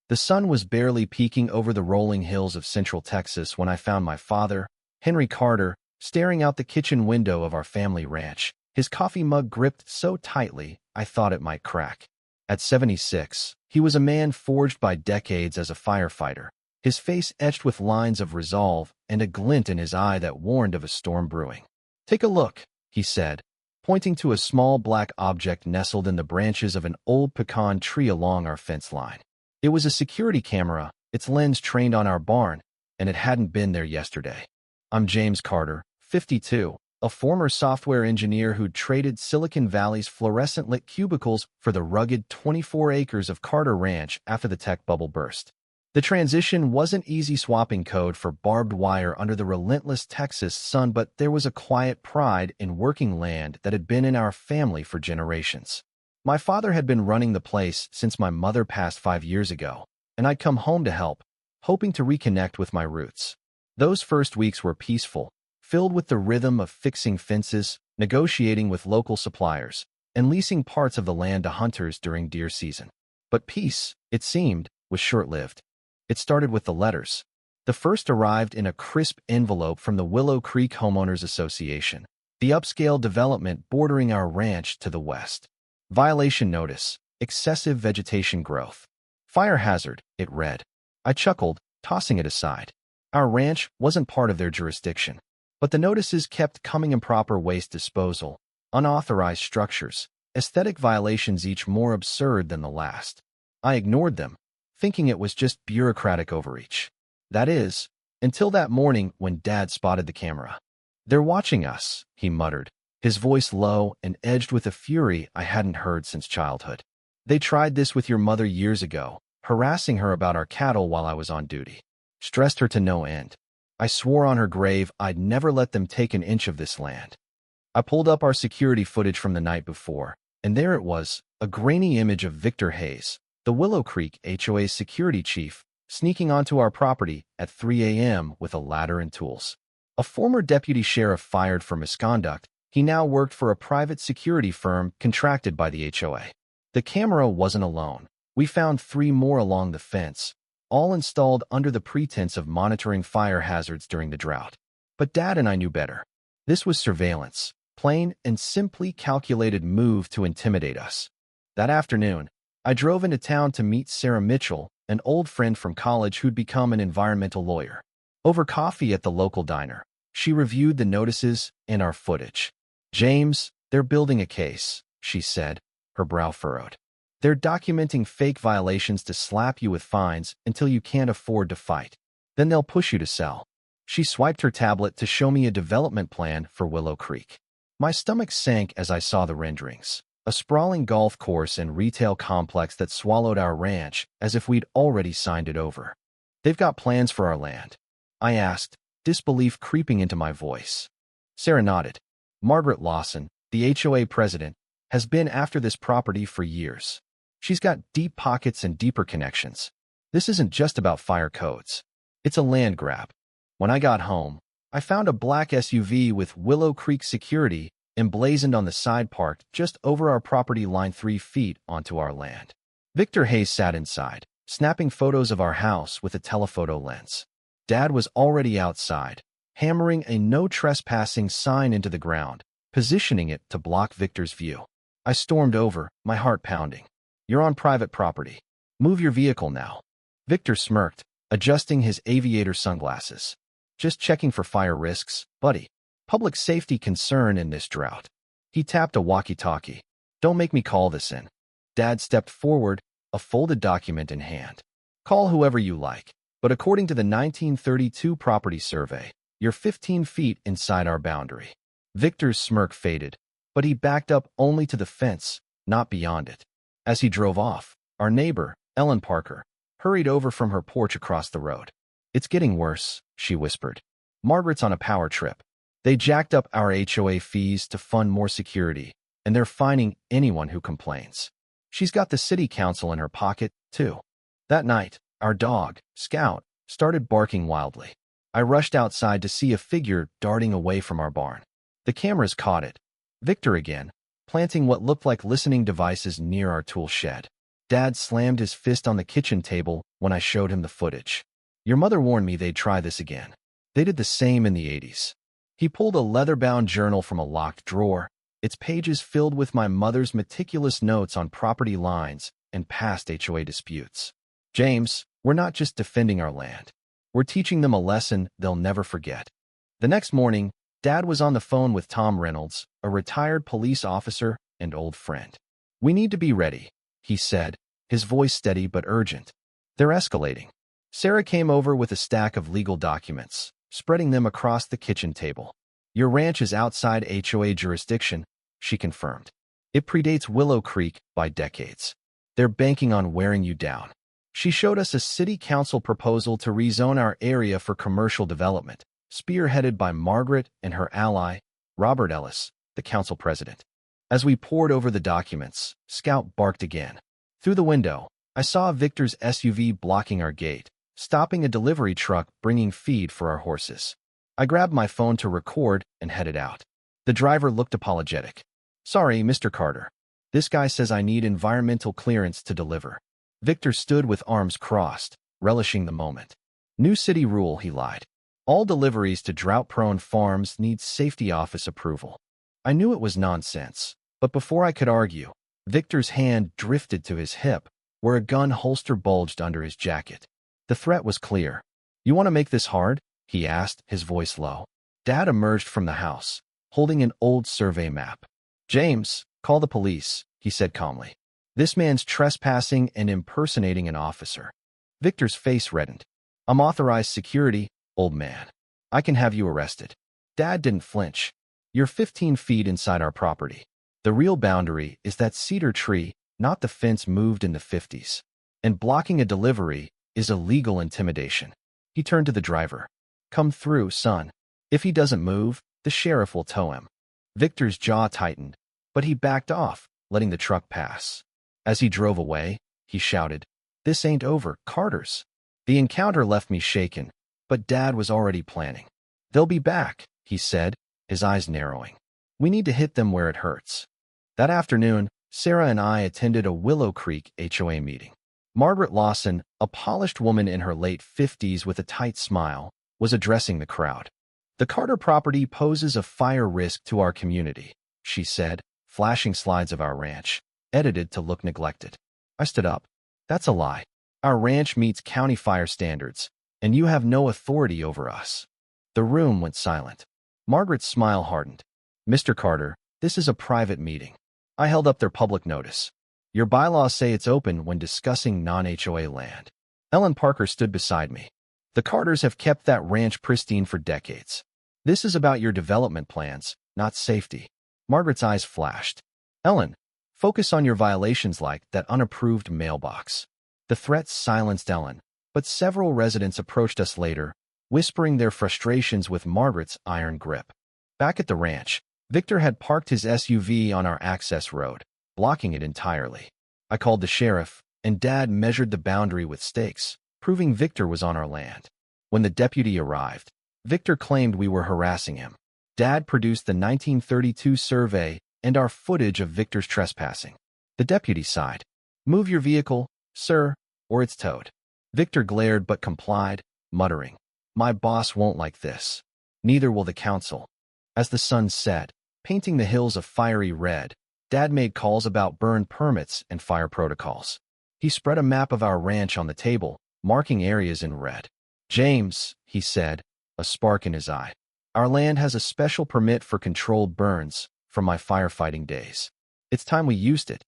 The sun was barely peeking over the rolling hills of central Texas when I found my father, Henry Carter, staring out the kitchen window of our family ranch, his coffee mug gripped so tightly I thought it might crack. At 76, he was a man forged by decades as a firefighter, his face etched with lines of resolve and a glint in his eye that warned of a storm brewing. "Take a look," he said, pointing to a small black object nestled in the branches of an old pecan tree along our fence line. It was a security camera, its lens trained on our barn, and it hadn't been there yesterday. I'm James Carter, 52, a former software engineer who'd traded Silicon Valley's fluorescent-lit cubicles for the rugged 24 acres of Carter Ranch after the tech bubble burst. The transition wasn't easy, swapping code for barbed wire under the relentless Texas sun, but there was a quiet pride in working land that had been in our family for generations. My father had been running the place since my mother passed 5 years ago, and I'd come home to help, hoping to reconnect with my roots. Those first weeks were peaceful, filled with the rhythm of fixing fences, negotiating with local suppliers, and leasing parts of the land to hunters during deer season. But peace, it seemed, was short-lived. It started with the letters. The first arrived in a crisp envelope from the Willow Creek Homeowners Association, the upscale development bordering our ranch to the west. Violation notice: excessive vegetation growth. Fire hazard, it read. I chuckled, tossing it aside. Our ranch wasn't part of their jurisdiction, but the notices kept coming: improper waste disposal, unauthorized structures, aesthetic violations, each more absurd than the last. I ignored them, thinking it was just bureaucratic overreach. That is, until that morning when Dad spotted the camera. "They're watching us," he muttered, his voice low and edged with a fury I hadn't heard since childhood. "They tried this with your mother years ago, harassing her about our cattle while I was on duty. Stressed her to no end. I swore on her grave I'd never let them take an inch of this land." I pulled up our security footage from the night before, and there it was, a grainy image of Victor Hayes, the Willow Creek HOA's security chief, sneaking onto our property at 3 a.m. with a ladder and tools. A former deputy sheriff fired for misconduct, he now worked for a private security firm contracted by the HOA. The camera wasn't alone. We found 3 more along the fence, all installed under the pretense of monitoring fire hazards during the drought. But Dad and I knew better. This was surveillance, plain and simply calculated move to intimidate us. That afternoon, I drove into town to meet Sarah Mitchell, an old friend from college who'd become an environmental lawyer. Over coffee at the local diner, she reviewed the notices and our footage. "James, they're building a case," she said, her brow furrowed. "They're documenting fake violations to slap you with fines until you can't afford to fight. Then they'll push you to sell." She swiped her tablet to show me a development plan for Willow Creek. My stomach sank as I saw the renderings. A sprawling golf course and retail complex that swallowed our ranch as if we'd already signed it over. "They've got plans for our land?" I asked, disbelief creeping into my voice. Sarah nodded. "Margaret Lawson, the HOA president, has been after this property for years. She's got deep pockets and deeper connections. This isn't just about fire codes. It's a land grab." When I got home, I found a black SUV with Willow Creek Security emblazoned on the side, parked just over our property line 3 feet onto our land. Victor Hayes sat inside, snapping photos of our house with a telephoto lens. Dad was already outside, hammering a no trespassing sign into the ground, positioning it to block Victor's view. I stormed over, my heart pounding. "You're on private property. Move your vehicle now." Victor smirked, adjusting his aviator sunglasses. "Just checking for fire risks, buddy. Public safety concern in this drought." He tapped a walkie-talkie. "Don't make me call this in." Dad stepped forward, a folded document in hand. "Call whoever you like, but according to the 1932 property survey, you're 15 feet inside our boundary." Victor's smirk faded, but he backed up only to the fence, not beyond it. As he drove off, our neighbor, Ellen Parker, hurried over from her porch across the road. "It's getting worse," she whispered. "Margaret's on a power trip. They jacked up our HOA fees to fund more security, and they're fining anyone who complains. She's got the city council in her pocket, too." That night, our dog, Scout, started barking wildly. I rushed outside to see a figure darting away from our barn. The cameras caught it. Victor again, planting what looked like listening devices near our tool shed. Dad slammed his fist on the kitchen table when I showed him the footage. Your mother warned me they'd try this again. They did the same in the 80s. He pulled a leather-bound journal from a locked drawer, its pages filled with my mother's meticulous notes on property lines and past HOA disputes. James, we're not just defending our land. We're teaching them a lesson they'll never forget. The next morning, Dad was on the phone with Tom Reynolds, a retired police officer and old friend. We need to be ready, he said, his voice steady but urgent. They're escalating. Sarah came over with a stack of legal documents, spreading them across the kitchen table. Your ranch is outside HOA jurisdiction, she confirmed. It predates Willow Creek by decades. They're banking on wearing you down. She showed us a city council proposal to rezone our area for commercial development, spearheaded by Margaret and her ally, Robert Ellis, the council president. As we pored over the documents, Scout barked again. Through the window, I saw Victor's SUV blocking our gate, stopping a delivery truck bringing feed for our horses. I grabbed my phone to record and headed out. The driver looked apologetic. Sorry, Mr. Carter. This guy says I need environmental clearance to deliver. Victor stood with arms crossed, relishing the moment. New city rule, he lied. All deliveries to drought-prone farms need safety office approval. I knew it was nonsense, but before I could argue, Victor's hand drifted to his hip, where a gun holster bulged under his jacket. The threat was clear. You want to make this hard? He asked, his voice low. Dad emerged from the house, holding an old survey map. James, call the police, he said calmly. This man's trespassing and impersonating an officer. Victor's face reddened. I'm authorized security, old man. I can have you arrested. Dad didn't flinch. You're 15 feet inside our property. The real boundary is that cedar tree, not the fence moved in the 50s. And blocking a delivery is illegal intimidation. He turned to the driver. Come through, son. If he doesn't move, the sheriff will tow him. Victor's jaw tightened, but he backed off, letting the truck pass. As he drove away, he shouted, This ain't over, Carter's. The encounter left me shaken, but Dad was already planning. They'll be back, he said, his eyes narrowing. We need to hit them where it hurts. That afternoon, Sarah and I attended a Willow Creek HOA meeting. Margaret Lawson, a polished woman in her late 50s with a tight smile, was addressing the crowd. The Carter property poses a fire risk to our community, she said, flashing slides of our ranch, edited to look neglected. I stood up. That's a lie. Our ranch meets county fire standards, and you have no authority over us. The room went silent. Margaret's smile hardened. Mr. Carter, this is a private meeting. I held up their public notice. Your bylaws say it's open when discussing non-HOA land. Ellen Parker stood beside me. The Carters have kept that ranch pristine for decades. This is about your development plans, not safety. Margaret's eyes flashed. Ellen, focus on your violations like that unapproved mailbox. The threats silenced Ellen, but several residents approached us later, whispering their frustrations with Margaret's iron grip. Back at the ranch, Victor had parked his SUV on our access road, blocking it entirely. I called the sheriff, and Dad measured the boundary with stakes, proving Victor was on our land. When the deputy arrived, Victor claimed we were harassing him. Dad produced the 1932 survey and our footage of Victor's trespassing. The deputy sighed. Move your vehicle, sir, or it's towed. Victor glared but complied, muttering, My boss won't like this. Neither will the council. As the sun set, painting the hills a fiery red, Dad made calls about burn permits and fire protocols. He spread a map of our ranch on the table, marking areas in red. James, he said, a spark in his eye. Our land has a special permit for controlled burns from my firefighting days. It's time we used it.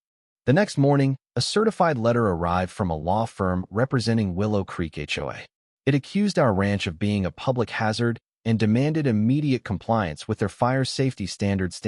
The next morning, a certified letter arrived from a law firm representing Willow Creek HOA. It accused our ranch of being a public hazard and demanded immediate compliance with their fire safety standards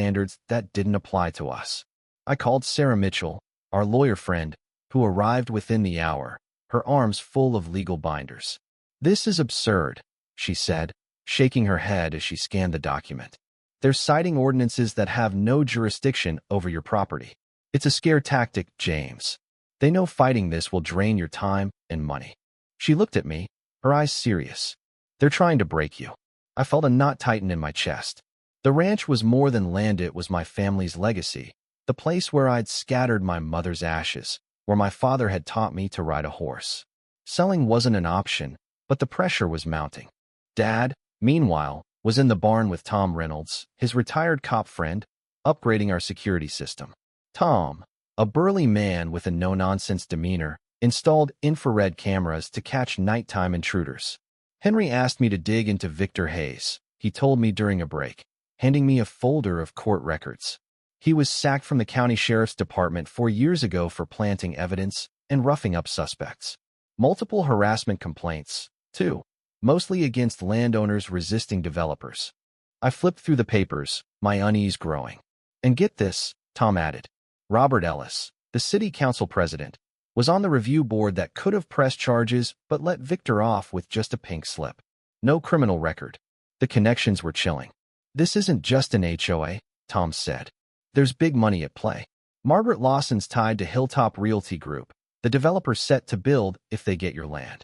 that didn't apply to us. I called Sarah Mitchell, our lawyer friend, who arrived within the hour, her arms full of legal binders. This is absurd, she said, shaking her head as she scanned the document. They're citing ordinances that have no jurisdiction over your property. It's a scare tactic, James. They know fighting this will drain your time and money. She looked at me, her eyes serious. They're trying to break you. I felt a knot tighten in my chest. The ranch was more than land, it was my family's legacy, the place where I'd scattered my mother's ashes, where my father had taught me to ride a horse. Selling wasn't an option, but the pressure was mounting. Dad, meanwhile, was in the barn with Tom Reynolds, his retired cop friend, upgrading our security system. Tom, a burly man with a no-nonsense demeanor, installed infrared cameras to catch nighttime intruders. Henry asked me to dig into Victor Hayes, he told me during a break, handing me a folder of court records. He was sacked from the county sheriff's department 4 years ago for planting evidence and roughing up suspects. Multiple harassment complaints, too, mostly against landowners resisting developers. I flipped through the papers, my unease growing. And get this, Tom added. Robert Ellis, the city council president, was on the review board that could have pressed charges but let Victor off with just a pink slip. No criminal record. The connections were chilling. This isn't just an HOA, Tom said. There's big money at play. Margaret Lawson's tied to Hilltop Realty Group, the developer set to build if they get your land.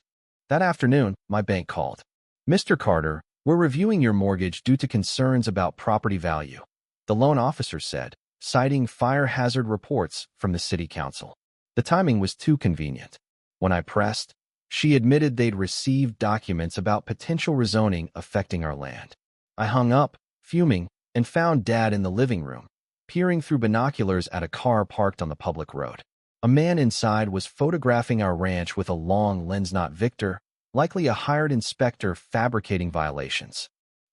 That afternoon, my bank called. Mr. Carter, we're reviewing your mortgage due to concerns about property value, the loan officer said, citing fire hazard reports from the city council. The timing was too convenient. When I pressed, she admitted they'd received documents about potential rezoning affecting our land. I hung up, fuming, and found Dad in the living room, peering through binoculars at a car parked on the public road. A man inside was photographing our ranch with a long lens. Not Victor, likely a hired inspector fabricating violations.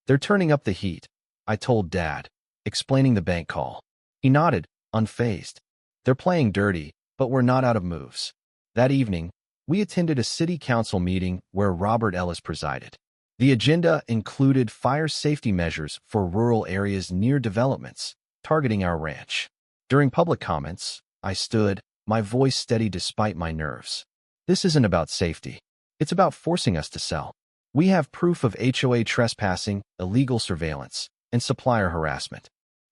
They're turning up the heat, I told Dad, explaining the bank call. He nodded, unfazed. They're playing dirty, but we're not out of moves. That evening, we attended a city council meeting where Robert Ellis presided. The agenda included fire safety measures for rural areas near developments, targeting our ranch. During public comments, I stood, my voice steady despite my nerves. This isn't about safety. It's about forcing us to sell. We have proof of HOA trespassing, illegal surveillance, and supplier harassment.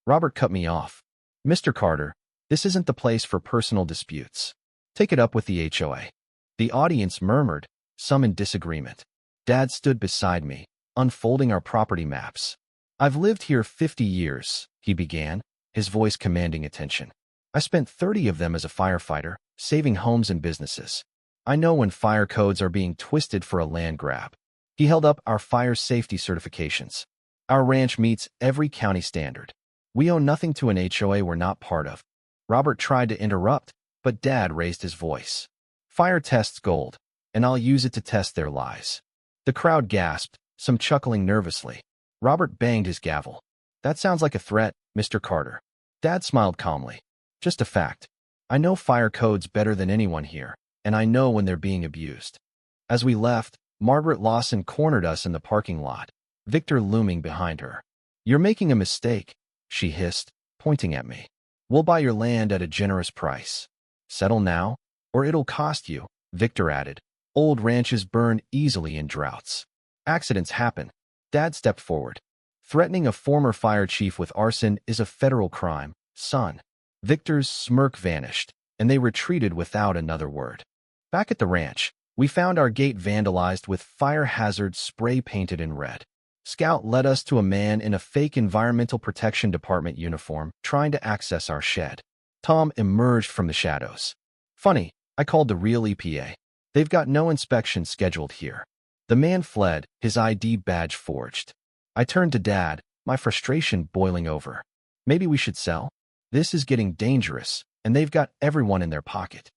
Robert cut me off. Mr. Carter, this isn't the place for personal disputes. Take it up with the HOA. The audience murmured, some in disagreement. Dad stood beside me, unfolding our property maps. I've lived here 50 years, he began, his voice commanding attention. I spent 30 of them as a firefighter, saving homes and businesses. I know when fire codes are being twisted for a land grab. He held up our fire safety certifications. Our ranch meets every county standard. We owe nothing to an HOA we're not part of. Robert tried to interrupt, but Dad raised his voice. Fire tests gold, and I'll use it to test their lies. The crowd gasped, some chuckling nervously. Robert banged his gavel. That sounds like a threat, Mr. Carter. Dad smiled calmly. Just a fact. I know fire codes better than anyone here, and I know when they're being abused. As we left, Margaret Lawson cornered us in the parking lot, Victor looming behind her. You're making a mistake, she hissed, pointing at me. We'll buy your land at a generous price. Settle now, or it'll cost you, Victor added. Old ranches burn easily in droughts. Accidents happen. Dad stepped forward. Threatening a former fire chief with arson is a federal crime, son. Victor's smirk vanished, and they retreated without another word. Back at the ranch, we found our gate vandalized with fire hazard spray painted in red. Scout led us to a man in a fake Environmental Protection Department uniform trying to access our shed. Tom emerged from the shadows. Funny, I called the real EPA. They've got no inspection scheduled here. The man fled, his ID badge forged. I turned to Dad, my frustration boiling over. Maybe we should sell? This is getting dangerous, and they've got everyone in their pocket.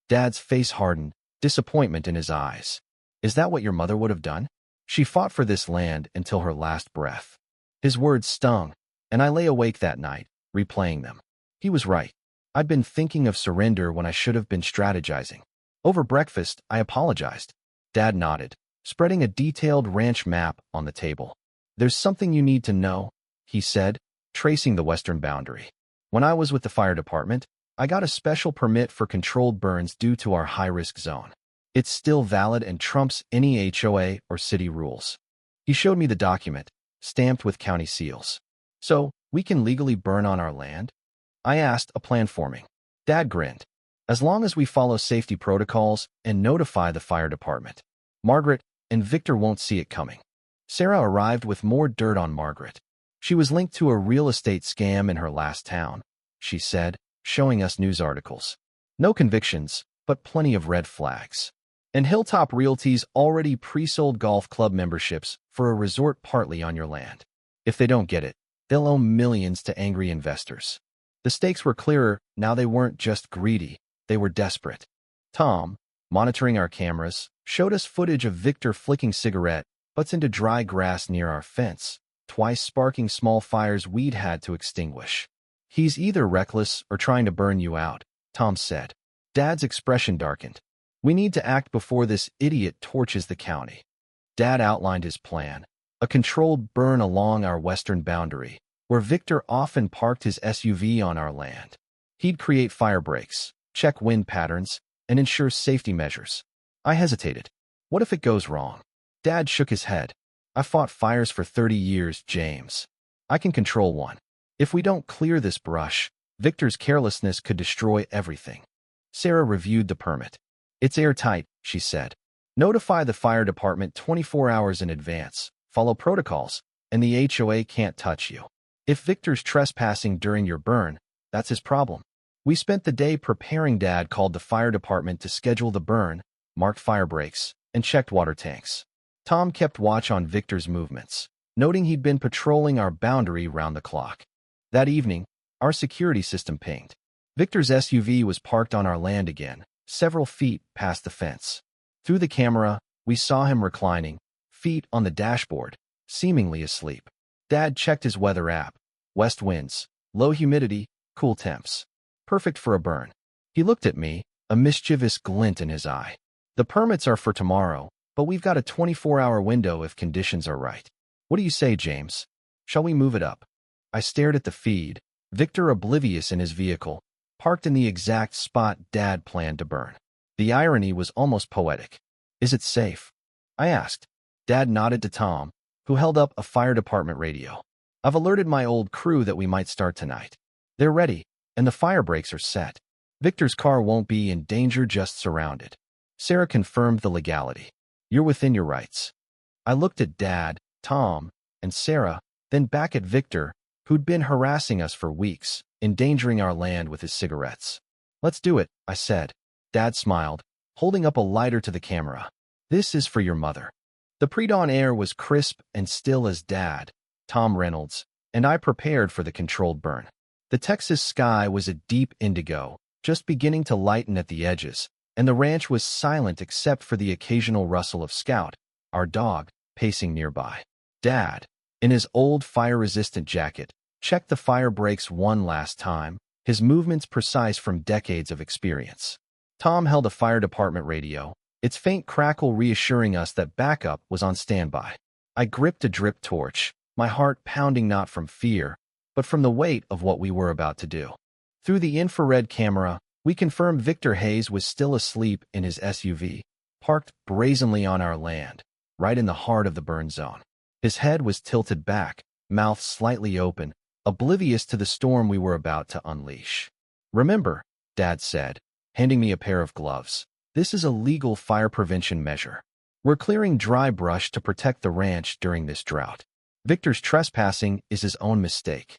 Dad's face hardened, disappointment in his eyes. Is that what your mother would have done? She fought for this land until her last breath. His words stung, and I lay awake that night, replaying them. He was right. I'd been thinking of surrender when I should have been strategizing. Over breakfast, I apologized. Dad nodded, spreading a detailed ranch map on the table. There's something you need to know, he said, tracing the western boundary. When I was with the fire department, I got a special permit for controlled burns due to our high-risk zone. It's still valid and trumps any HOA or city rules. He showed me the document, stamped with county seals. So, we can legally burn on our land? I asked, a plan forming. Dad grinned. As long as we follow safety protocols and notify the fire department. Margaret and Victor won't see it coming. Sarah arrived with more dirt on Margaret. She was linked to a real estate scam in her last town, she said, showing us news articles. No convictions, but plenty of red flags. And Hilltop Realty's already pre-sold golf club memberships for a resort partly on your land. If they don't get it, they'll owe millions to angry investors. The stakes were clearer. Now they weren't just greedy, they were desperate. Tom, monitoring our cameras, showed us footage of Victor flicking cigarette butts into dry grass near our fence, twice sparking small fires we'd had to extinguish. He's either reckless or trying to burn you out, Tom said. Dad's expression darkened. We need to act before this idiot torches the county. Dad outlined his plan, a controlled burn along our western boundary, where Victor often parked his SUV on our land. He'd create fire breaks, check wind patterns, and ensure safety measures. I hesitated. What if it goes wrong? Dad shook his head. I fought fires for 30 years, James. I can control one. If we don't clear this brush, Victor's carelessness could destroy everything. Sarah reviewed the permit. It's airtight, she said. Notify the fire department 24 hours in advance, follow protocols, and the HOA can't touch you. If Victor's trespassing during your burn, that's his problem. We spent the day preparing. Dad called the fire department to schedule the burn, marked fire breaks, and checked water tanks. Tom kept watch on Victor's movements, noting he'd been patrolling our boundary round the clock. That evening, our security system pinged. Victor's SUV was parked on our land again, several feet past the fence. Through the camera, we saw him reclining, feet on the dashboard, seemingly asleep. Dad checked his weather app. West winds, low humidity, cool temps. Perfect for a burn. He looked at me, a mischievous glint in his eye. The permits are for tomorrow, but we've got a 24-hour window if conditions are right. What do you say, James? Shall we move it up? I stared at the feed, Victor oblivious in his vehicle, parked in the exact spot Dad planned to burn. The irony was almost poetic. Is it safe? I asked. Dad nodded to Tom, who held up a fire department radio. I've alerted my old crew that we might start tonight. They're ready, and the fire breaks are set. Victor's car won't be in danger, just surrounded. Sarah confirmed the legality. You're within your rights. I looked at Dad, Tom, and Sarah, then back at Victor, who'd been harassing us for weeks, endangering our land with his cigarettes. Let's do it, I said. Dad smiled, holding up a lighter to the camera. This is for your mother. The pre-dawn air was crisp and still as Dad, Tom Reynolds, and I prepared for the controlled burn. The Texas sky was a deep indigo, just beginning to lighten at the edges, and the ranch was silent except for the occasional rustle of Scout, our dog, pacing nearby. Dad, in his old fire-resistant jacket, checked the fire breaks one last time, his movements precise from decades of experience. Tom held a fire department radio, its faint crackle reassuring us that backup was on standby. I gripped a drip torch, my heart pounding not from fear, but from the weight of what we were about to do. Through the infrared camera, we confirmed Victor Hayes was still asleep in his SUV, parked brazenly on our land, right in the heart of the burn zone. His head was tilted back, mouth slightly open, oblivious to the storm we were about to unleash. Remember, Dad said, handing me a pair of gloves, this is a legal fire prevention measure. We're clearing dry brush to protect the ranch during this drought. Victor's trespassing is his own mistake.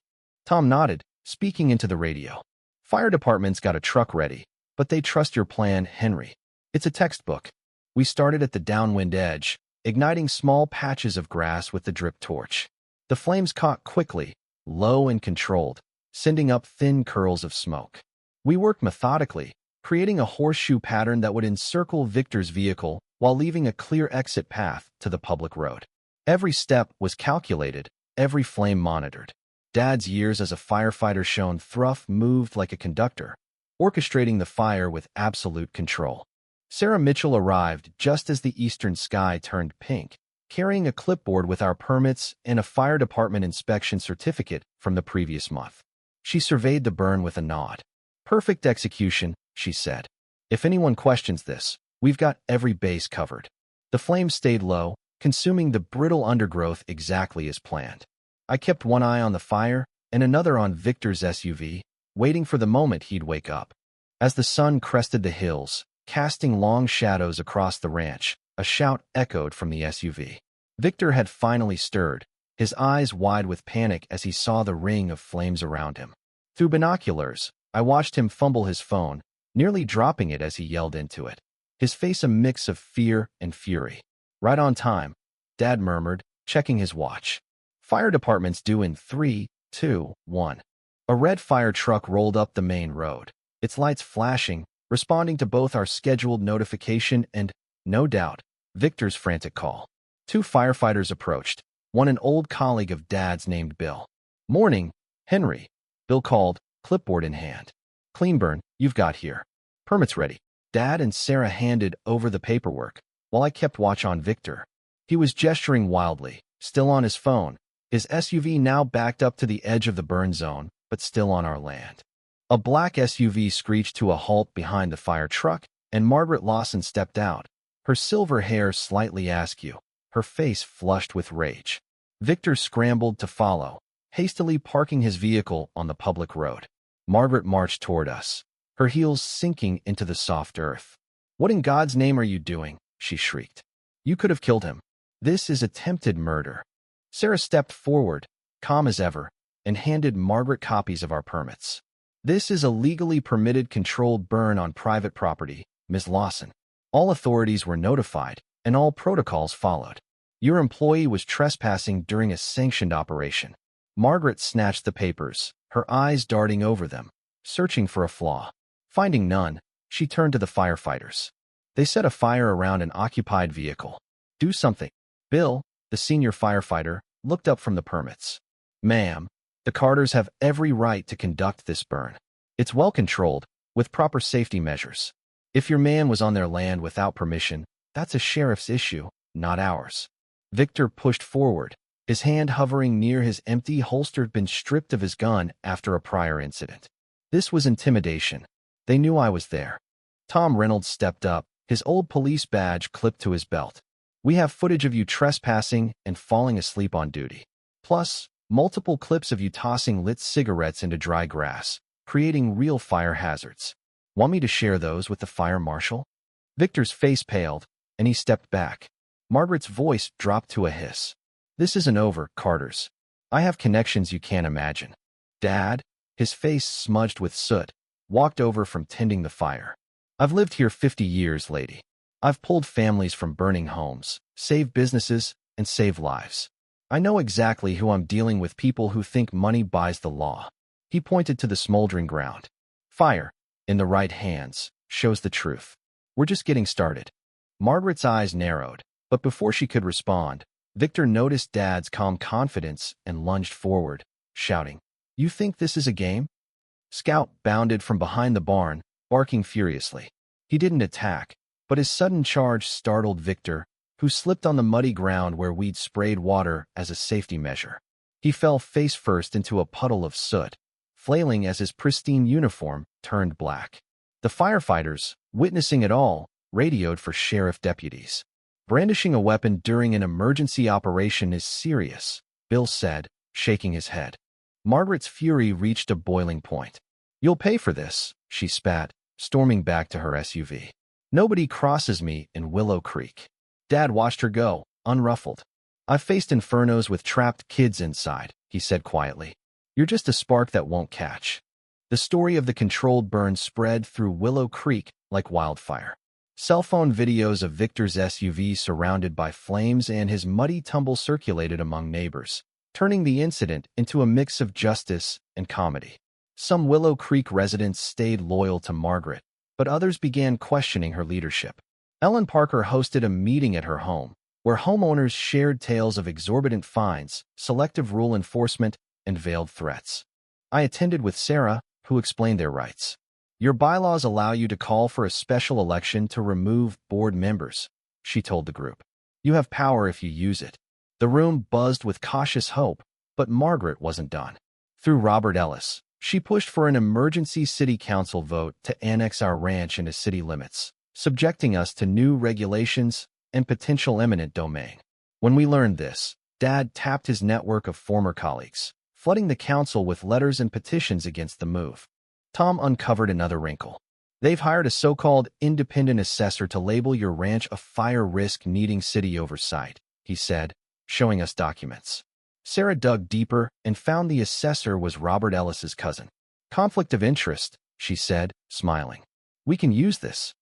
Tom nodded, speaking into the radio. Fire department's got a truck ready, but they trust your plan, Henry. It's a textbook. We started at the downwind edge, igniting small patches of grass with the drip torch. The flames caught quickly, low and controlled, sending up thin curls of smoke. We worked methodically, creating a horseshoe pattern that would encircle Victor's vehicle while leaving a clear exit path to the public road. Every step was calculated, every flame monitored. Dad's years as a firefighter shone. Thruff moved like a conductor, orchestrating the fire with absolute control. Sarah Mitchell arrived just as the eastern sky turned pink, carrying a clipboard with our permits and a fire department inspection certificate from the previous month. She surveyed the burn with a nod. Perfect execution, she said. If anyone questions this, we've got every base covered. The flames stayed low, consuming the brittle undergrowth exactly as planned. I kept one eye on the fire and another on Victor's SUV, waiting for the moment he'd wake up. As the sun crested the hills, casting long shadows across the ranch, a shout echoed from the SUV. Victor had finally stirred, his eyes wide with panic as he saw the ring of flames around him. Through binoculars, I watched him fumble his phone, nearly dropping it as he yelled into it, his face a mix of fear and fury. "Right on time," Dad murmured, checking his watch. "Fire department's due in 3, 2, 1. A red fire truck rolled up the main road, its lights flashing, responding to both our scheduled notification and, no doubt, Victor's frantic call. Two firefighters approached, one an old colleague of Dad's named Bill. "Morning, Henry," Bill called, clipboard in hand. "Clean burn, you've got here. Permits ready." Dad and Sarah handed over the paperwork, while I kept watch on Victor. He was gesturing wildly, still on his phone, his SUV now backed up to the edge of the burn zone, but still on our land. A black SUV screeched to a halt behind the fire truck, and Margaret Lawson stepped out, her silver hair slightly askew, her face flushed with rage. Victor scrambled to follow, hastily parking his vehicle on the public road. Margaret marched toward us, her heels sinking into the soft earth. "What in God's name are you doing?" she shrieked. "You could have killed him. This is attempted murder." Sarah stepped forward, calm as ever, and handed Margaret copies of our permits. "This is a legally permitted controlled burn on private property, Ms. Lawson. All authorities were notified, and all protocols followed. Your employee was trespassing during a sanctioned operation." Margaret snatched the papers, her eyes darting over them, searching for a flaw. Finding none, she turned to the firefighters. "They set a fire around an occupied vehicle. Do something." Bill, the senior firefighter, looked up from the permits. "Ma'am, the Carters have every right to conduct this burn. It's well controlled, with proper safety measures. If your man was on their land without permission, that's a sheriff's issue, not ours." Victor pushed forward, his hand hovering near his empty holster, been stripped of his gun after a prior incident. This was intimidation. They knew I was there. Tom Reynolds stepped up, his old police badge clipped to his belt. "We have footage of you trespassing and falling asleep on duty. Plus, multiple clips of you tossing lit cigarettes into dry grass, creating real fire hazards. Want me to share those with the fire marshal?" Victor's face paled, and he stepped back. Margaret's voice dropped to a hiss. "This isn't over, Carters. I have connections you can't imagine." Dad, his face smudged with soot, walked over from tending the fire. "I've lived here 50 years, lady. I've pulled families from burning homes, saved businesses, and saved lives. I know exactly who I'm dealing with, people who think money buys the law." He pointed to the smoldering ground. "Fire, in the right hands, shows the truth. We're just getting started." Margaret's eyes narrowed, but before she could respond, Victor noticed Dad's calm confidence and lunged forward, shouting, "You think this is a game?" Scout bounded from behind the barn, barking furiously. He didn't attack, but his sudden charge startled Victor, who slipped on the muddy ground where we'd sprayed water as a safety measure. He fell face first into a puddle of soot, flailing as his pristine uniform turned black. The firefighters, witnessing it all, radioed for sheriff deputies. "Brandishing a weapon during an emergency operation is serious," Bill said, shaking his head. Margaret's fury reached a boiling point. "You'll pay for this," she spat, storming back to her SUV. "Nobody crosses me in Willow Creek." Dad watched her go, unruffled. "I've faced infernos with trapped kids inside," he said quietly. "You're just a spark that won't catch." The story of the controlled burn spread through Willow Creek like wildfire. Cell phone videos of Victor's SUV surrounded by flames and his muddy tumble circulated among neighbors, turning the incident into a mix of justice and comedy. Some Willow Creek residents stayed loyal to Margaret, but others began questioning her leadership. Ellen Parker hosted a meeting at her home, where homeowners shared tales of exorbitant fines, selective rule enforcement, and veiled threats. I attended with Sarah, who explained their rights. "Your bylaws allow you to call for a special election to remove board members," she told the group. "You have power if you use it." The room buzzed with cautious hope, but Margaret wasn't done. Through Robert Ellis, she pushed for an emergency city council vote to annex our ranch into city limits, subjecting us to new regulations and potential eminent domain. When we learned this, Dad tapped his network of former colleagues, flooding the council with letters and petitions against the move. Tom uncovered another wrinkle. "They've hired a so-called independent assessor to label your ranch a fire risk needing city oversight," he said, showing us documents. Sarah dug deeper and found the assessor was Robert Ellis's cousin. "Conflict of interest," she said, smiling. We can use this.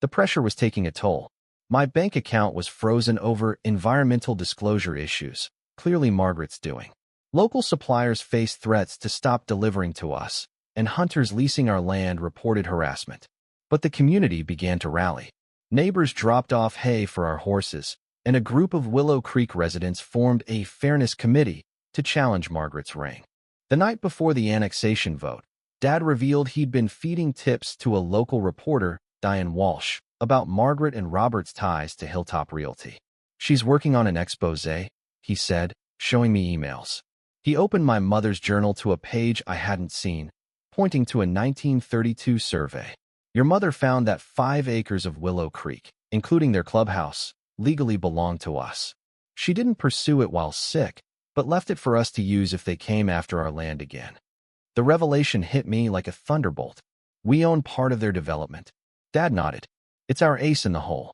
The pressure was taking a toll. My bank account was frozen over environmental disclosure issues, clearly Margaret's doing. Local suppliers faced threats to stop delivering to us, and hunters leasing our land reported harassment. But the community began to rally. Neighbors dropped off hay for our horses, and a group of Willow Creek residents formed a fairness committee to challenge Margaret's reign. The night before the annexation vote, Dad revealed he'd been feeding tips to a local reporter, Diane Walsh, about Margaret and Robert's ties to Hilltop Realty. She's working on an expose, he said, showing me emails. He opened my mother's journal to a page I hadn't seen, pointing to a 1932 survey. Your mother found that 5 acres of Willow Creek, including their clubhouse, legally belonged to us. She didn't pursue it while sick, but left it for us to use if they came after our land again. The revelation hit me like a thunderbolt. We own part of their development. Dad nodded. It's our ace in the hole.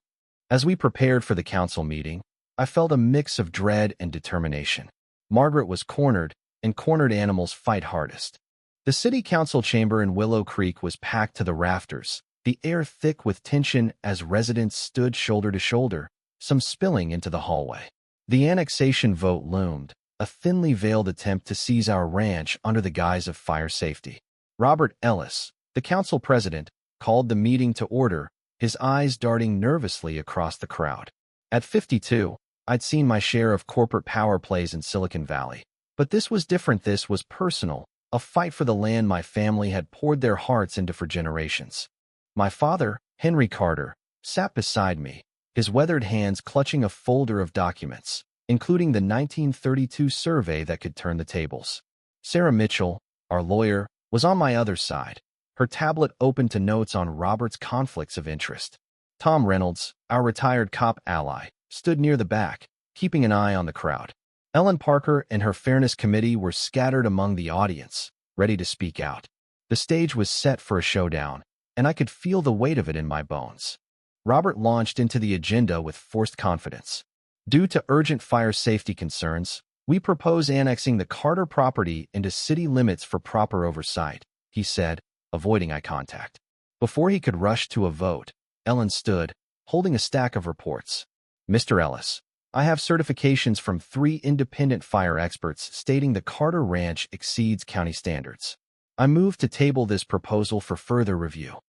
As we prepared for the council meeting, I felt a mix of dread and determination. Margaret was cornered, and cornered animals fight hardest. The city council chamber in Willow Creek was packed to the rafters, the air thick with tension as residents stood shoulder to shoulder, some spilling into the hallway. The annexation vote loomed, a thinly veiled attempt to seize our ranch under the guise of fire safety. Robert Ellis, the council president, called the meeting to order, his eyes darting nervously across the crowd. At 52, I'd seen my share of corporate power plays in Silicon Valley. But this was different. This was personal, a fight for the land my family had poured their hearts into for generations. My father, Henry Carter, sat beside me, his weathered hands clutching a folder of documents, including the 1932 survey that could turn the tables. Sarah Mitchell, our lawyer, was on my other side, her tablet open to notes on Robert's conflicts of interest. Tom Reynolds, our retired cop ally, stood near the back, keeping an eye on the crowd. Ellen Parker and her fairness committee were scattered among the audience, ready to speak out. The stage was set for a showdown, and I could feel the weight of it in my bones. Robert launched into the agenda with forced confidence. Due to urgent fire safety concerns, we propose annexing the Carter property into city limits for proper oversight, he said, avoiding eye contact. Before he could rush to a vote, Ellen stood, holding a stack of reports. Mr. Ellis, I have certifications from 3 independent fire experts stating the Carter Ranch exceeds county standards. I move to table this proposal for further review.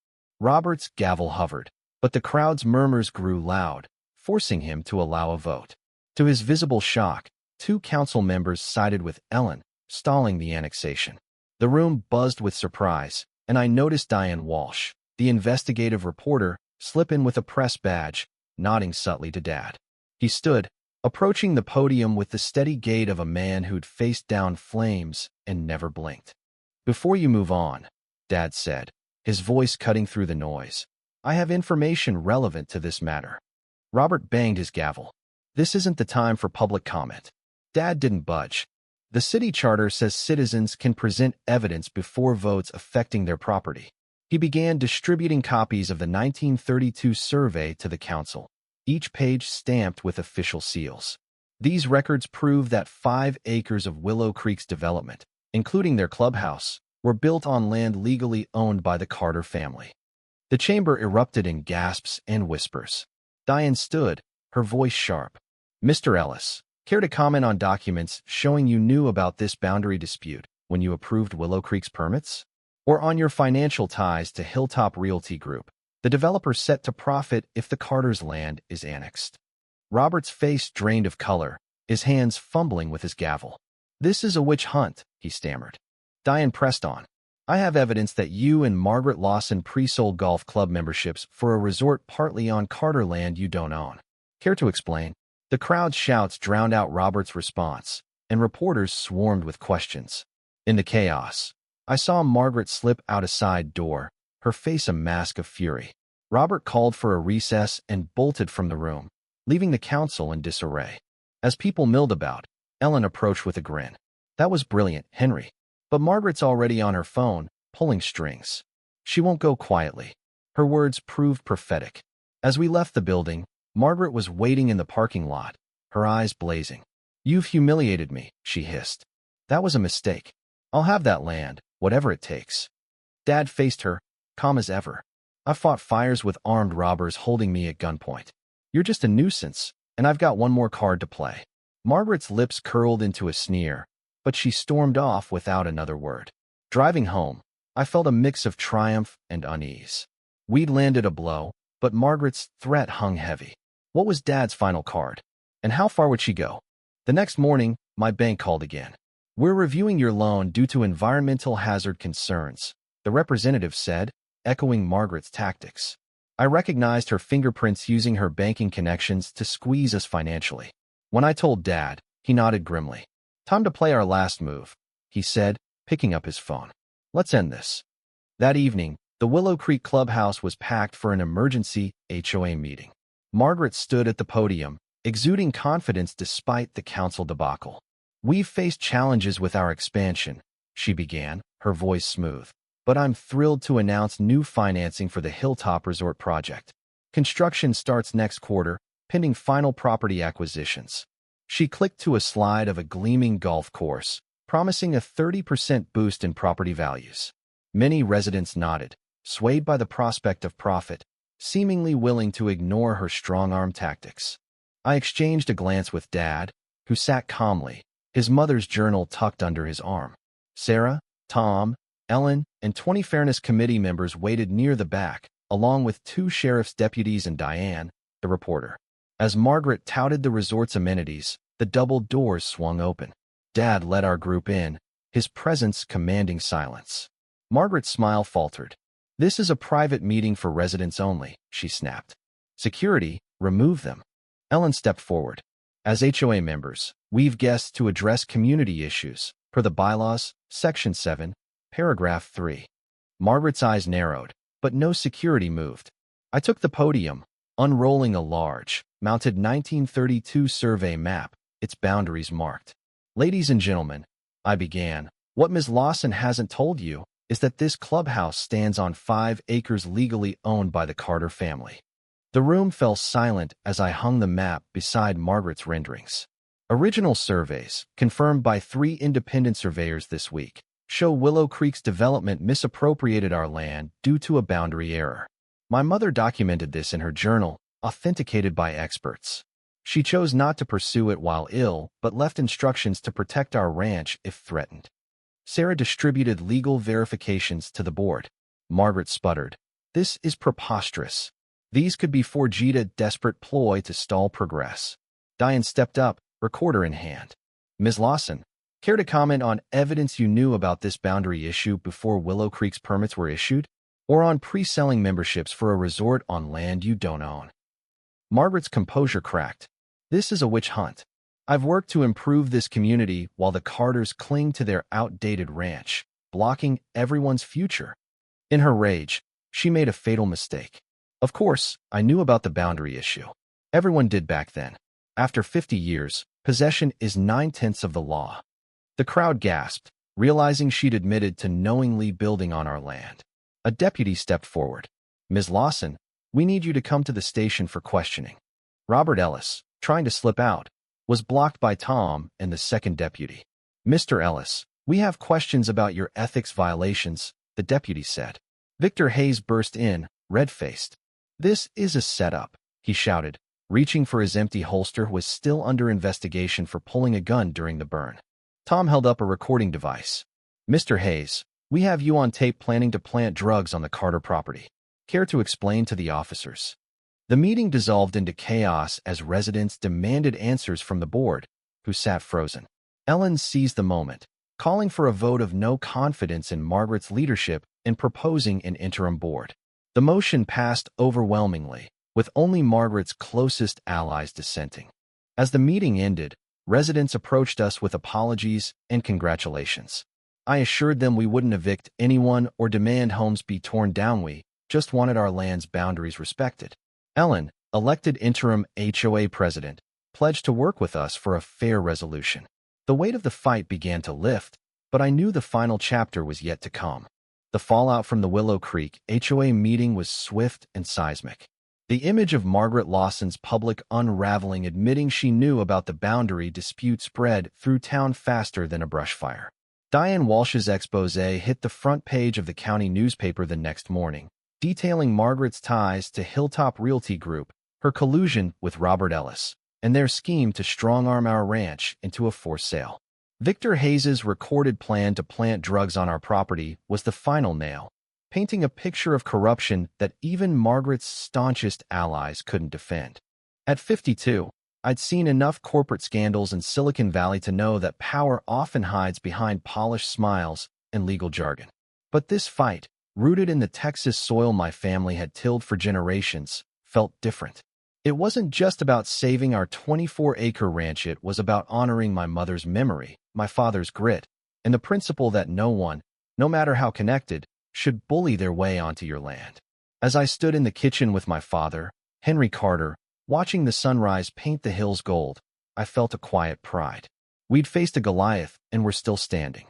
Robert's gavel hovered, but the crowd's murmurs grew loud, forcing him to allow a vote. To his visible shock, 2 council members sided with Ellen, stalling the annexation. The room buzzed with surprise, and I noticed Diane Walsh, the investigative reporter, slip in with a press badge, nodding subtly to Dad. He stood, approaching the podium with the steady gait of a man who'd faced down flames and never blinked. Before you move on, Dad said, his voice cutting through the noise, I have information relevant to this matter. Robert banged his gavel. This isn't the time for public comment. Dad didn't budge. The city charter says citizens can present evidence before votes affecting their property. He began distributing copies of the 1932 survey to the council, each page stamped with official seals. These records prove that 5 acres of Willow Creek's development, including their clubhouse, were built on land legally owned by the Carter family. The chamber erupted in gasps and whispers. Diane stood, her voice sharp. Mr. Ellis, care to comment on documents showing you knew about this boundary dispute when you approved Willow Creek's permits? Or on your financial ties to Hilltop Realty Group, the developer set to profit if the Carter's land is annexed? Robert's face drained of color, his hands fumbling with his gavel. This is a witch hunt, he stammered. Diane pressed on. I have evidence that you and Margaret Lawson pre-sold golf club memberships for a resort partly on Carter land you don't own. Care to explain? The crowd's shouts drowned out Robert's response, and reporters swarmed with questions. In the chaos, I saw Margaret slip out a side door, her face a mask of fury. Robert called for a recess and bolted from the room, leaving the council in disarray. As people milled about, Ellen approached with a grin. That was brilliant, Henry. But Margaret's already on her phone, pulling strings. She won't go quietly. Her words proved prophetic. As we left the building, Margaret was waiting in the parking lot, her eyes blazing. You've humiliated me, she hissed. That was a mistake. I'll have that land, whatever it takes. Dad faced her, calm as ever. I've fought fires with armed robbers holding me at gunpoint. You're just a nuisance, and I've got one more card to play." Margaret's lips curled into a sneer, but she stormed off without another word. Driving home, I felt a mix of triumph and unease. We'd landed a blow, but Margaret's threat hung heavy. What was Dad's final card? And how far would she go? The next morning, my bank called again. "We're reviewing your loan due to environmental hazard concerns," the representative said, echoing Margaret's tactics. I recognized her fingerprints using her banking connections to squeeze us financially. When I told Dad, he nodded grimly. "Time to play our last move," he said, picking up his phone. "Let's end this." That evening, the Willow Creek Clubhouse was packed for an emergency HOA meeting. Margaret stood at the podium, exuding confidence despite the council debacle. "We've faced challenges with our expansion," she began, her voice smooth. "But I'm thrilled to announce new financing for the Hilltop Resort project. Construction starts next quarter, pending final property acquisitions." She clicked to a slide of a gleaming golf course, promising a 30% boost in property values. Many residents nodded, swayed by the prospect of profit, seemingly willing to ignore her strong-arm tactics. I exchanged a glance with Dad, who sat calmly, his mother's journal tucked under his arm. Sarah, Tom, Ellen, and 20 Fairness Committee members waited near the back, along with 2 sheriff's deputies and Diane, the reporter. As Margaret touted the resort's amenities, the double doors swung open. Dad led our group in, his presence commanding silence. Margaret's smile faltered. "This is a private meeting for residents only," she snapped. "Security, remove them." Ellen stepped forward. "As HOA members, we've guests to address community issues, per the bylaws, Section 7, Paragraph 3. Margaret's eyes narrowed, but no security moved. I took the podium, unrolling a large, mounted 1932 survey map, its boundaries marked. "Ladies and gentlemen," I began, "what Ms. Lawson hasn't told you is that this clubhouse stands on 5 acres legally owned by the Carter family." The room fell silent as I hung the map beside Margaret's renderings. Original surveys, confirmed by 3 independent surveyors this week, show Willow Creek's development misappropriated our land due to a boundary error. My mother documented this in her journal, authenticated by experts. She chose not to pursue it while ill, but left instructions to protect our ranch if threatened. Sarah distributed legal verifications to the board. Margaret sputtered. "This is preposterous. These could be forged a desperate ploy to stall progress." Diane stepped up, recorder in hand. "Ms. Lawson, care to comment on evidence you knew about this boundary issue before Willow Creek's permits were issued? Or on pre-selling memberships for a resort on land you don't own?" Margaret's composure cracked. "This is a witch hunt. I've worked to improve this community while the Carters cling to their outdated ranch, blocking everyone's future." In her rage, she made a fatal mistake. Of course, I knew about the boundary issue. Everyone did back then. After 50 years, possession is 9/10 of the law. The crowd gasped, realizing she'd admitted to knowingly building on our land. A deputy stepped forward. "Ms. Lawson, we need you to come to the station for questioning." Robert Ellis, trying to slip out, was blocked by Tom and the second deputy. "Mr. Ellis, we have questions about your ethics violations," the deputy said. Victor Hayes burst in, red-faced. "This is a setup," he shouted, reaching for his empty holster, was still under investigation for pulling a gun during the burn. Tom held up a recording device. "Mr. Hayes, we have you on tape planning to plant drugs on the Carter property. Care to explain to the officers?" The meeting dissolved into chaos as residents demanded answers from the board, who sat frozen. Ellen seized the moment, calling for a vote of no confidence in Margaret's leadership and proposing an interim board. The motion passed overwhelmingly, with only Margaret's closest allies dissenting. As the meeting ended, residents approached us with apologies and congratulations. I assured them we wouldn't evict anyone or demand homes be torn down. We just wanted our land's boundaries respected. Ellen, elected interim HOA president, pledged to work with us for a fair resolution. The weight of the fight began to lift, but I knew the final chapter was yet to come. The fallout from the Willow Creek HOA meeting was swift and seismic. The image of Margaret Lawson's public unraveling admitting she knew about the boundary dispute spread through town faster than a brush fire. Diane Walsh's expose hit the front page of the county newspaper the next morning, detailing Margaret's ties to Hilltop Realty Group, her collusion with Robert Ellis, and their scheme to strong-arm our ranch into a forced sale. Victor Hayes's recorded plan to plant drugs on our property was the final nail, painting a picture of corruption that even Margaret's staunchest allies couldn't defend. At 52, I'd seen enough corporate scandals in Silicon Valley to know that power often hides behind polished smiles and legal jargon. But this fight, rooted in the Texas soil my family had tilled for generations, felt different. It wasn't just about saving our 24-acre ranch, it was about honoring my mother's memory, my father's grit, and the principle that no one, no matter how connected, should bully their way onto your land. As I stood in the kitchen with my father, Henry Carter, watching the sunrise paint the hills gold, I felt a quiet pride. We'd faced a Goliath and were still standing.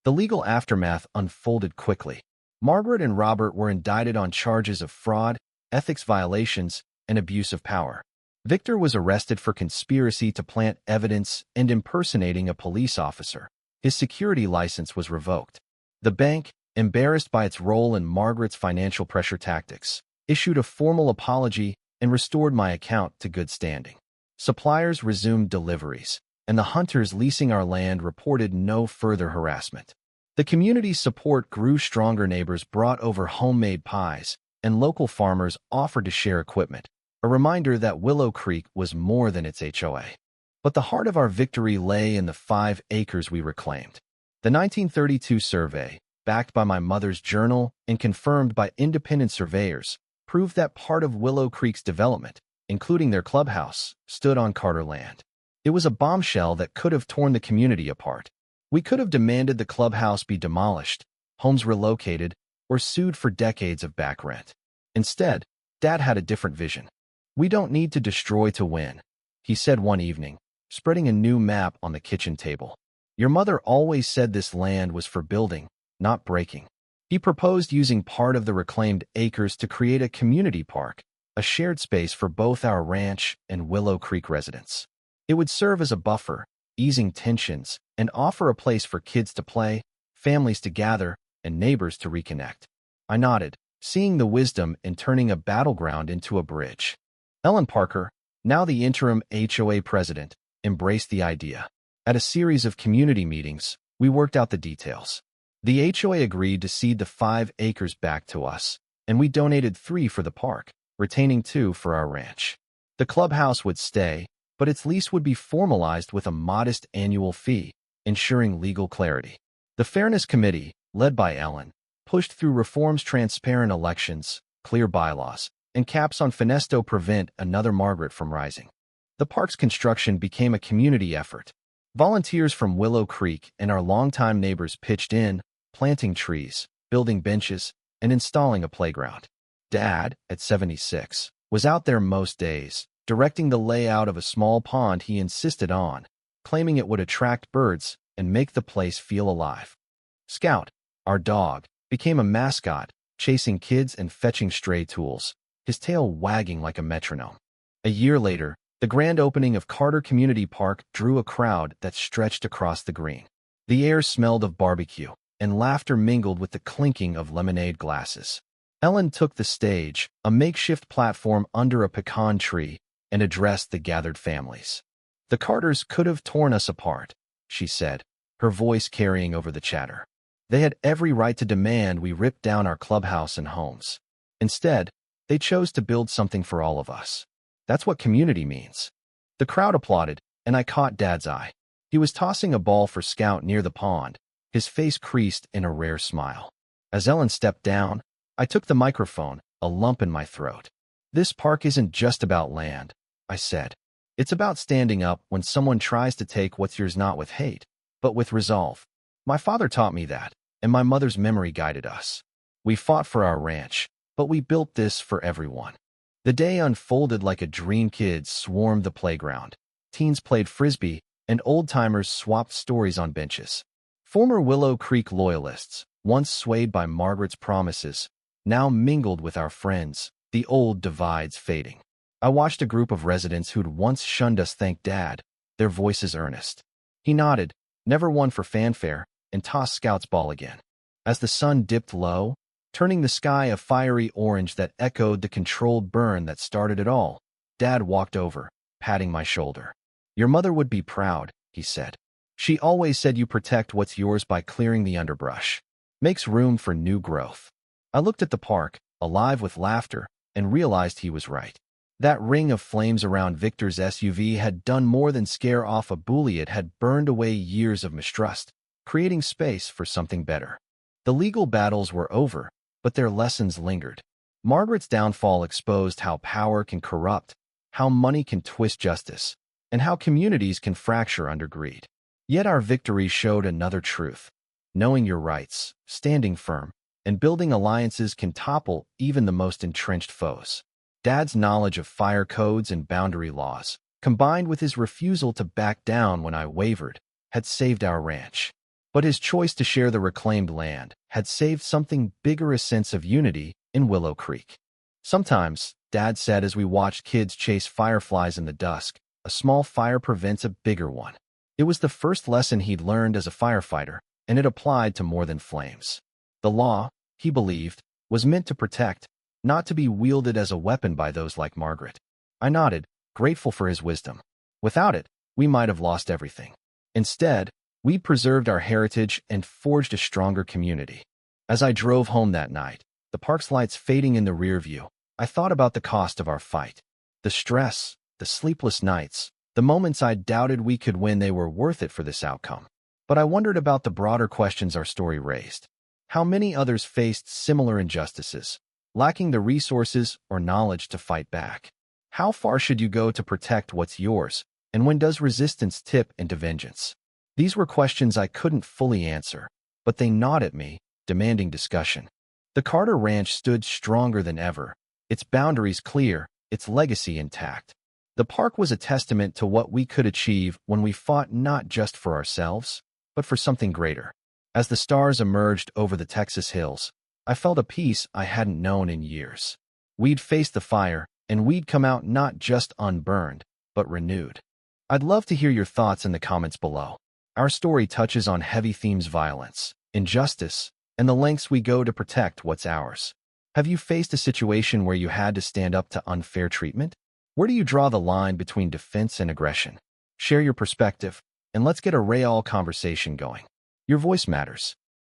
The legal aftermath unfolded quickly. Margaret and Robert were indicted on charges of fraud, ethics violations, and abuse of power. Victor was arrested for conspiracy to plant evidence and impersonating a police officer. His security license was revoked. The bank, embarrassed by its role in Margaret's financial pressure tactics, issued a formal apology and restored my account to good standing. Suppliers resumed deliveries, and the hunters leasing our land reported no further harassment. The community's support grew stronger. Neighbors brought over homemade pies, and local farmers offered to share equipment, a reminder that Willow Creek was more than its HOA. But the heart of our victory lay in the 5 acres we reclaimed. The 1932 survey, backed by my mother's journal and confirmed by independent surveyors, proved that part of Willow Creek's development, including their clubhouse, stood on Carter land. It was a bombshell that could have torn the community apart. We could have demanded the clubhouse be demolished, homes relocated, or sued for decades of back rent. Instead, Dad had a different vision. "We don't need to destroy to win," he said one evening, spreading a new map on the kitchen table. "Your mother always said this land was for building, not breaking." He proposed using part of the reclaimed acres to create a community park, a shared space for both our ranch and Willow Creek residents. It would serve as a buffer, easing tensions, and offer a place for kids to play, families to gather, and neighbors to reconnect. I nodded, seeing the wisdom in turning a battleground into a bridge. Ellen Parker, now the interim HOA president, embraced the idea. At a series of community meetings, we worked out the details. The HOA agreed to cede the 5 acres back to us, and we donated 3 for the park, retaining 2 for our ranch. The clubhouse would stay, but its lease would be formalized with a modest annual fee, ensuring legal clarity. The Fairness Committee, led by Ellen, pushed through reforms: transparent elections, clear bylaws, and caps on finesse to prevent another Margaret from rising. The park's construction became a community effort. Volunteers from Willow Creek and our longtime neighbors pitched in, planting trees, building benches, and installing a playground. Dad, at 76, was out there most days, directing the layout of a small pond he insisted on, claiming it would attract birds and make the place feel alive. Scout, our dog, became a mascot, chasing kids and fetching stray tools, his tail wagging like a metronome. A year later, the grand opening of Carter Community Park drew a crowd that stretched across the green. The air smelled of barbecue, and laughter mingled with the clinking of lemonade glasses. Ellen took the stage, a makeshift platform under a pecan tree, and addressed the gathered families. "The Carters could have torn us apart," she said, her voice carrying over the chatter. "They had every right to demand we rip down our clubhouse and homes. Instead, they chose to build something for all of us. That's what community means." The crowd applauded, and I caught Dad's eye. He was tossing a ball for Scout near the pond, his face creased in a rare smile. As Ellen stepped down, I took the microphone, a lump in my throat. "This park isn't just about land," I said. "It's about standing up when someone tries to take what's yours, not with hate, but with resolve. My father taught me that, and my mother's memory guided us. We fought for our ranch, but we built this for everyone." The day unfolded like a dream. Kids swarmed the playground. Teens played frisbee, and old-timers swapped stories on benches. Former Willow Creek loyalists, once swayed by Margaret's promises, now mingled with our friends, the old divides fading. I watched a group of residents who'd once shunned us thank Dad, their voices earnest. He nodded, never one for fanfare, and tossed Scout's ball again. As the sun dipped low, turning the sky a fiery orange that echoed the controlled burn that started it all. Dad walked over, patting my shoulder. "Your mother would be proud," he said. "She always said you protect what's yours by clearing the underbrush. Makes room for new growth." I looked at the park, alive with laughter, and realized he was right. That ring of flames around Victor's SUV had done more than scare off a bully. It had burned away years of mistrust, creating space for something better. The legal battles were over, but their lessons lingered. Margaret's downfall exposed how power can corrupt, how money can twist justice, and how communities can fracture under greed. Yet our victory showed another truth. Knowing your rights, standing firm, and building alliances can topple even the most entrenched foes. Dad's knowledge of fire codes and boundary laws, combined with his refusal to back down when I wavered, had saved our ranch. But his choice to share the reclaimed land had saved something bigger, a sense of unity in Willow Creek. Sometimes, Dad said as we watched kids chase fireflies in the dusk, a small fire prevents a bigger one. It was the first lesson he'd learned as a firefighter, and it applied to more than flames. The law, he believed, was meant to protect, not to be wielded as a weapon by those like Margaret. I nodded, grateful for his wisdom. Without it, we might have lost everything. Instead, we preserved our heritage and forged a stronger community. As I drove home that night, the park's lights fading in the rear view, I thought about the cost of our fight. The stress, the sleepless nights, the moments I doubted we could win. They were worth it for this outcome. But I wondered about the broader questions our story raised. How many others faced similar injustices, lacking the resources or knowledge to fight back? How far should you go to protect what's yours, and when does resistance tip into vengeance? These were questions I couldn't fully answer, but they gnawed at me, demanding discussion. The Carter Ranch stood stronger than ever, its boundaries clear, its legacy intact. The park was a testament to what we could achieve when we fought not just for ourselves, but for something greater. As the stars emerged over the Texas hills, I felt a peace I hadn't known in years. We'd faced the fire, and we'd come out not just unburned, but renewed. I'd love to hear your thoughts in the comments below. Our story touches on heavy themes: violence, injustice, and the lengths we go to protect what's ours. Have you faced a situation where you had to stand up to unfair treatment? Where do you draw the line between defense and aggression? Share your perspective, and let's get a real conversation going. Your voice matters.